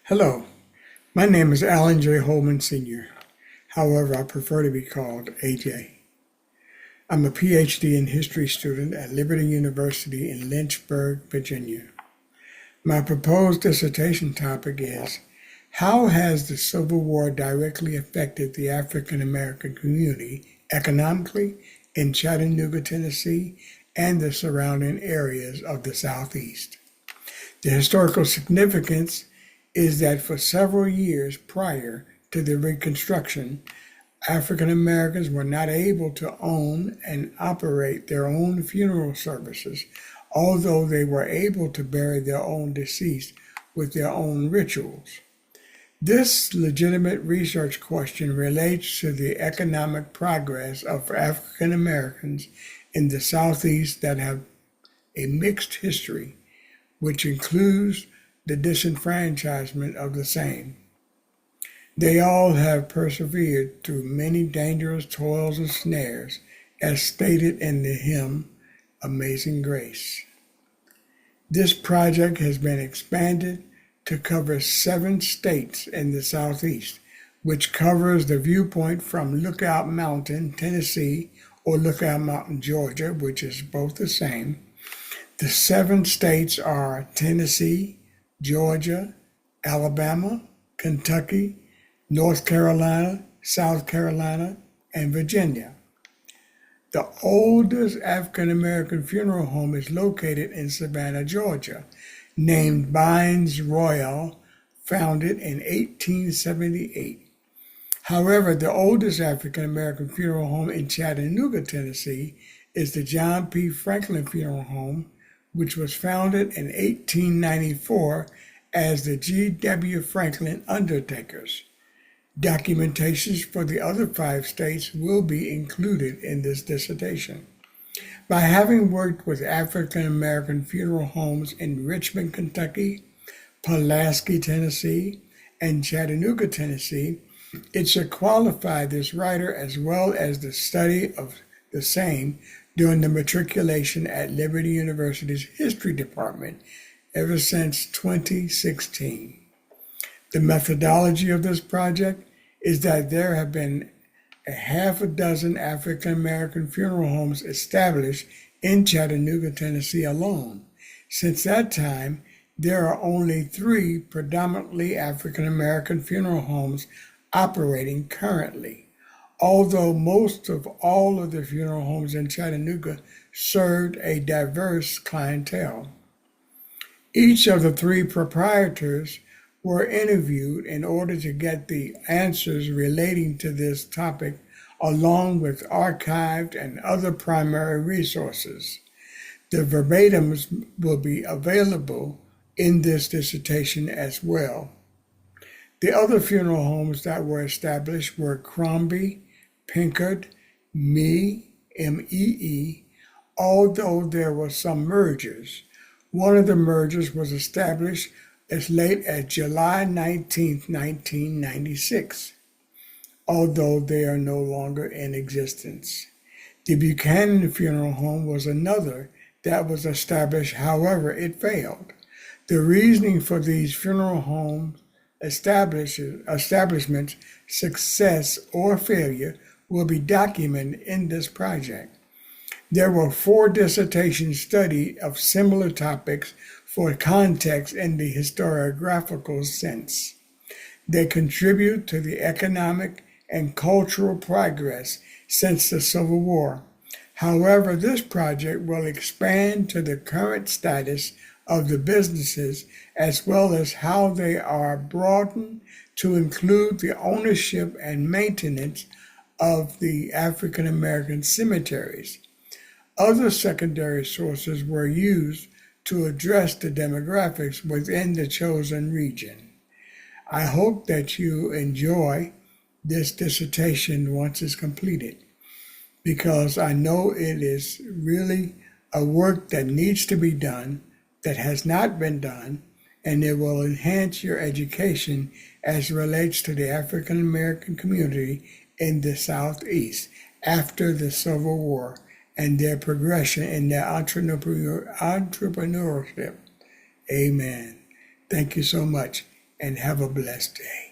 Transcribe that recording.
Hello, my name is Alan J. Holman Sr. However, I prefer to be called AJ. I'm a PhD in history student at Liberty University in Lynchburg, Virginia. My proposed dissertation topic is, how has the Civil War directly affected the African American community economically in Chattanooga, Tennessee, and the surrounding areas of the Southeast? The historical significance is that for several years prior to the Reconstruction, African Americans were not able to own and operate their own funeral services, although they were able to bury their own deceased with their own rituals. This legitimate research question relates to the economic progress of African Americans in the Southeast that have a mixed history, which includes the disenfranchisement of the same. They all have persevered through many dangerous toils and snares, as stated in the hymn, Amazing Grace. This project has been expanded to cover 7 states in the Southeast, which covers the viewpoint from Lookout Mountain, Tennessee, or Lookout Mountain, Georgia, which is both the same. The 7 states are Tennessee, Georgia, Alabama, Kentucky, North Carolina, South Carolina, and Virginia. The oldest African American funeral home is located in Savannah, Georgia, named Bynes Royal, founded in 1878. However, the oldest African American funeral home in Chattanooga, Tennessee, is the John P. Franklin Funeral Home, which was founded in 1894 as the G.W. Franklin Undertakers. Documentations for the other 5 states will be included in this dissertation. By having worked with African American funeral homes in Richmond, Kentucky, Pulaski, Tennessee, and Chattanooga, Tennessee, it should qualify this writer as well as the study of the same during the matriculation at Liberty University's History Department ever since 2016. The methodology of this project is that there have been a half a dozen African American funeral homes established in Chattanooga, Tennessee alone. Since that time, there are only 3 predominantly African American funeral homes operating currently, although most of all of the funeral homes in Chattanooga served a diverse clientele. Each of the 3 proprietors were interviewed in order to get the answers relating to this topic, along with archived and other primary resources. The verbatims will be available in this dissertation as well. The other funeral homes that were established were Crombie, Pinkard, MEE, although there were some mergers. One of the mergers was established as late as July 19, 1996, although they are no longer in existence. The Buchanan Funeral Home was another that was established, however, it failed. The reasoning for these funeral home establishments' success or failure will be documented in this project. There were 4 dissertations studied of similar topics for context in the historiographical sense. They contribute to the economic and cultural progress since the Civil War. However, this project will expand to the current status of the businesses as well as how they are broadened to include the ownership and maintenance of the African American cemeteries. Other secondary sources were used to address the demographics within the chosen region. I hope that you enjoy this dissertation once it's completed, because I know it is really a work that needs to be done, that has not been done, and it will enhance your education as relates to the African American community in the Southeast after the Civil War and their progression in their entrepreneurship. Amen. Thank you so much. and have a blessed day.